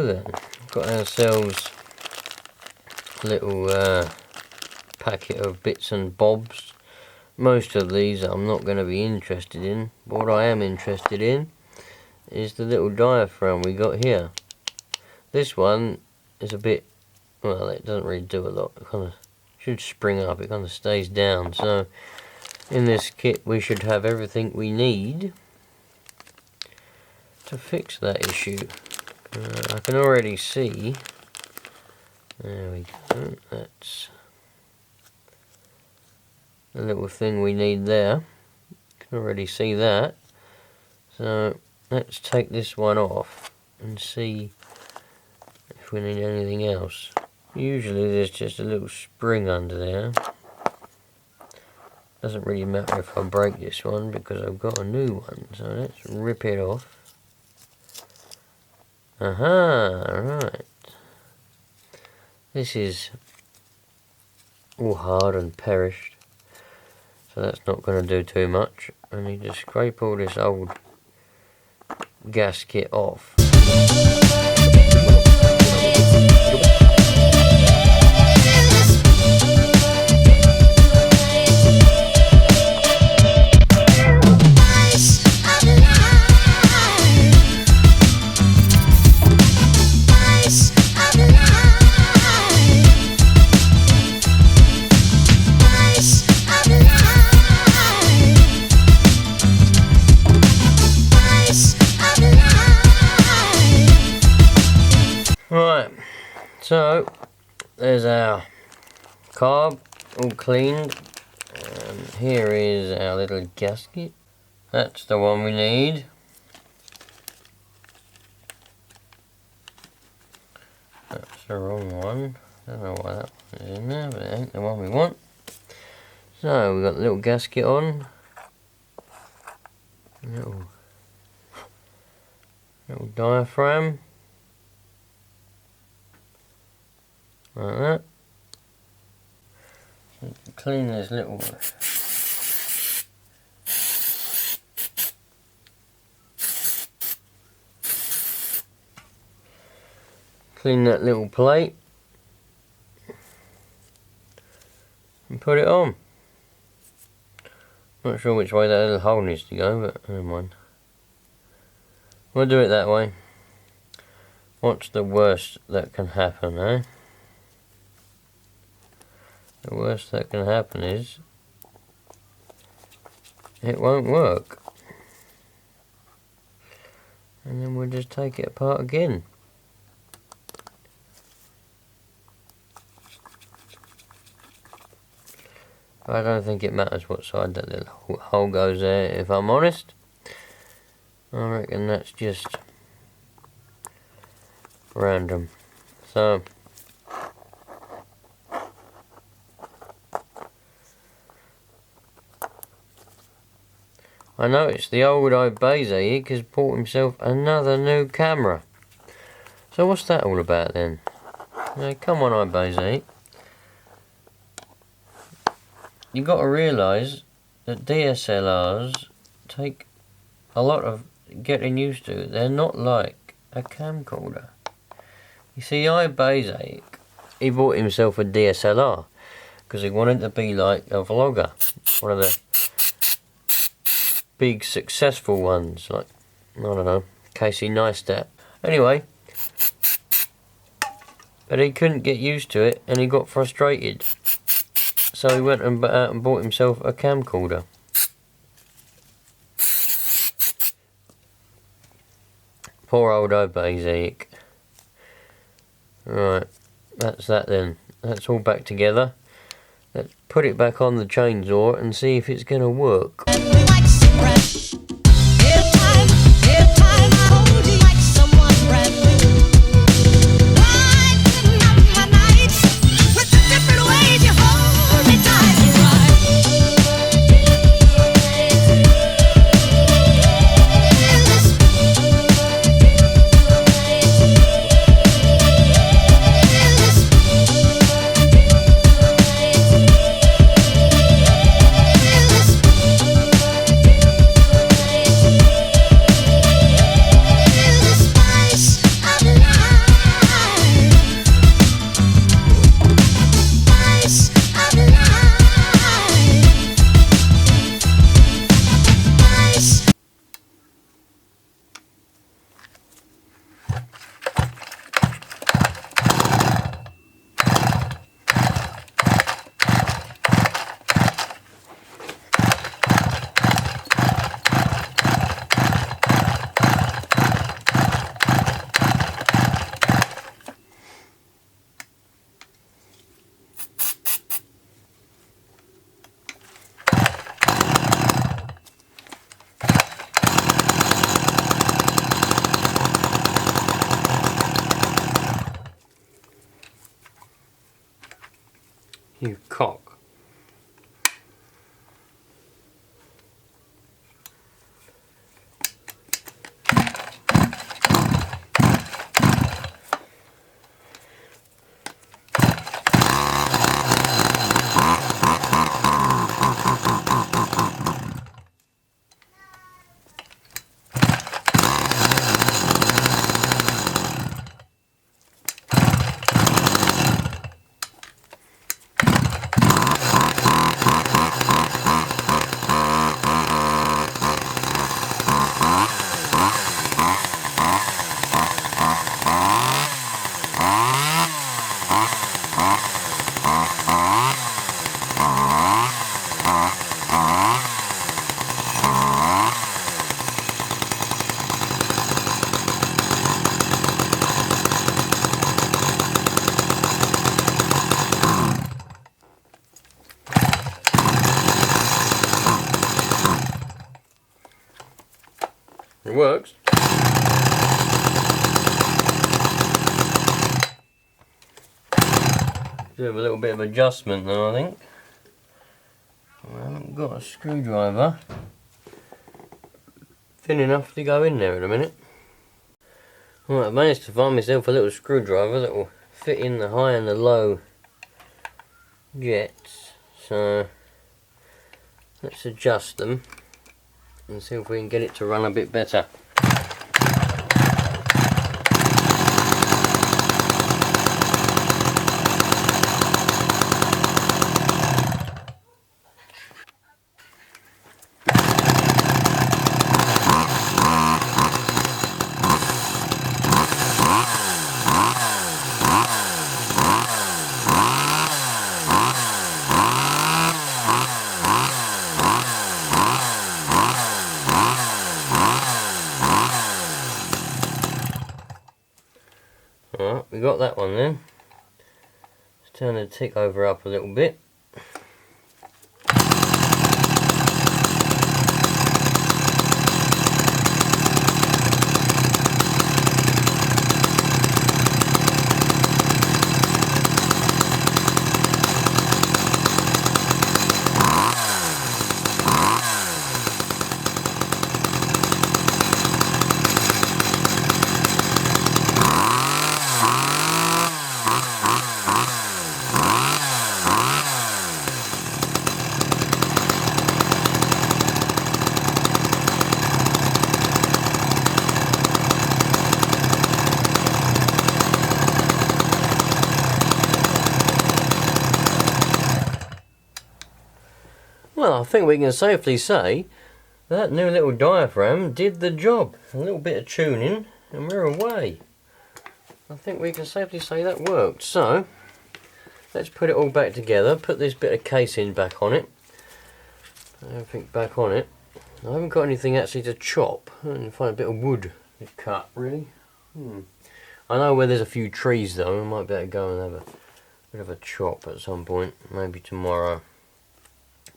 then, got ourselves a little packet of bits and bobs. Most of these I'm not going to be interested in. What I am interested in is the little diaphragm we got here. This one is a bit, well, it doesn't really do a lot. It kind of should spring up, it kind of stays down. So in this kit we should have everything we need to fix that issue. I can already see, there we go, that's the little thing we need there. Can already see that. So let's take this one off and see if we need anything else. Usually there's just a little spring under there. Doesn't really matter if I break this one because I've got a new one. So let's rip it off. Aha, right. This is all hard and perished, so that's not going to do too much. I need to scrape all this old gasket off. Right, so there's our carb all cleaned, and here is our little gasket. That's the one we need. That's the wrong one. Don't know why that one is in there, but it ain't the one we want. So we've got the little gasket on. Little diaphragm. Like that. So clean this little clean that little plate and put it on. Not sure which way that little hole needs to go, but never mind. We'll do it that way. What's the worst that can happen, eh? The worst that can happen is it won't work, and then we'll just take it apart again. I don't think it matters what side that little hole goes there, if I'm honest. I reckon that's just random. So I noticed the old Ibazaic has bought himself another new camera. So what's that all about then? Now, come on, Ibazaic. You've got to realise that DSLRs take a lot of getting used to. They're not like a camcorder. You see, Ibazaic, he bought himself a DSLR because he wanted to be like a vlogger. One of the big successful ones, like, I don't know, Casey Neistat. Anyway, but he couldn't get used to it and he got frustrated. So he went and out and bought himself a camcorder. Poor old Ibazaic. Right, that's that then. That's all back together. Let's put it back on the chainsaw and see if it's going to work. You cock. It works. Do have a little bit of adjustment though, I think. I haven't got a screwdriver thin enough to go in there in a minute. Right, I've managed to find myself a little screwdriver that will fit in the high and the low jets. So let's adjust them and see if we can get it to run a bit better. Alright, we got that one then. Let's turn the tick over up a little bit. Well, I think we can safely say that new little diaphragm did the job. A little bit of tuning and we're away. I think we can safely say that worked. So, let's put it all back together, put this bit of casing back on it. Everything back on it. I haven't got anything actually to chop. I can find a bit of wood to cut, really. I know where there's a few trees though, I might be able to go and have a bit of a chop at some point, maybe tomorrow.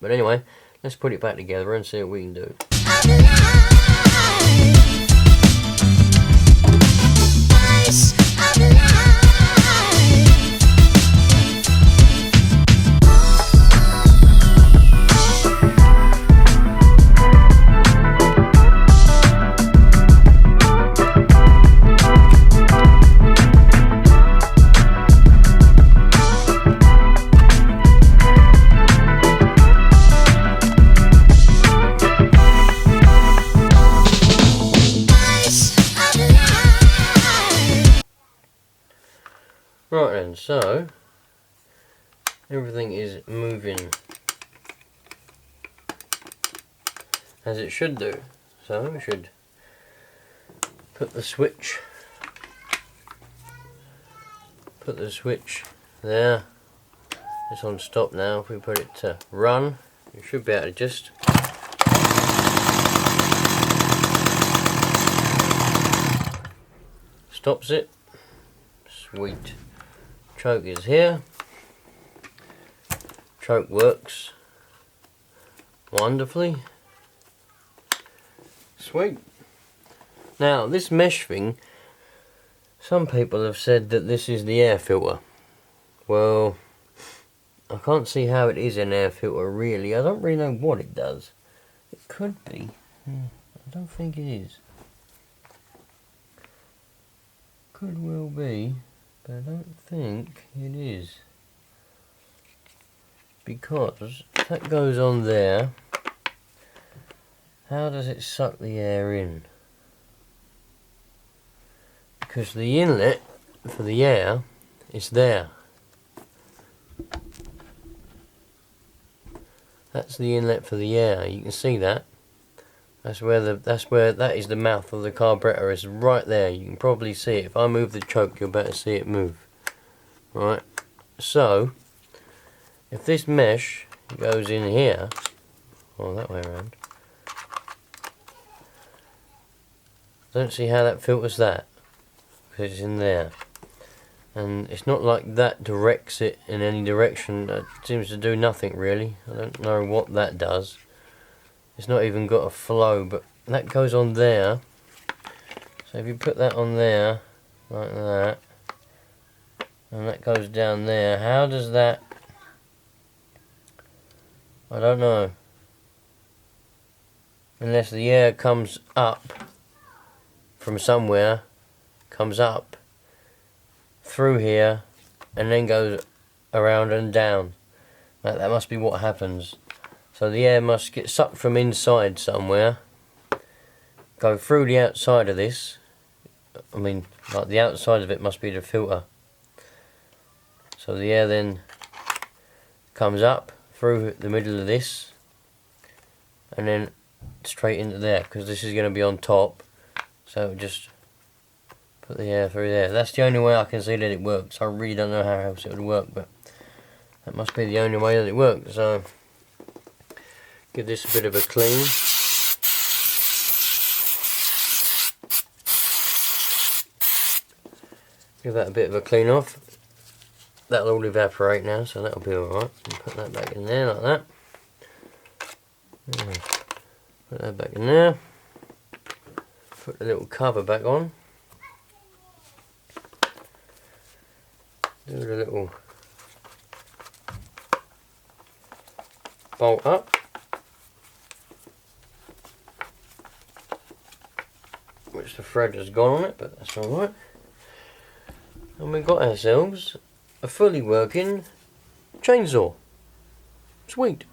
But anyway, let's put it back together and see what we can do. Right then, so everything is moving as it should do. So we should put the switch there. It's on stop now. If we put it to run, you should be able to just stops it. Sweet. Choke is here. Choke works wonderfully. Sweet. Now this mesh thing, some people have said that this is the air filter. Well, I I can't see how it is an air filter really. I don't really know what it does. It could be. I don't think it is. Could well be, but I don't think it is. Because if that goes on there, how does it suck the air in? Because the inlet for the air is there. That's the inlet for the air. You can see that. That is the mouth of the carburetor. It's right there. You can probably see it. If I move the choke, you'll better see it move. Right. So, if this mesh goes in here, or that way around, don't see how that filters that, because it's in there. And it's not like that directs it in any direction. That seems to do nothing really. I don't know what that does. It's not even got a flow, but that goes on there. So if you put that on there, like that, and that goes down there, how does that... I don't know. Unless the air comes up from somewhere, comes up through here, and then goes around and down. That must be what happens. So the air must get sucked from inside somewhere, go through the outside of this. I mean, like the outside of it must be the filter. So the air then comes up through the middle of this, and then straight into there, because this is going to be on top. So just put the air through there. That's the only way I can see that it works. I really don't know how else it would work, but that must be the only way that it works. So give this a bit of a clean. Give that a bit of a clean off. That'll all evaporate now, so that'll be alright. Put that back in there like that. Put that back in there. Put the little cover back on. Do the little bolt up. Which the thread has gone on it, but that's alright. And we've got ourselves a fully working chainsaw. Sweet.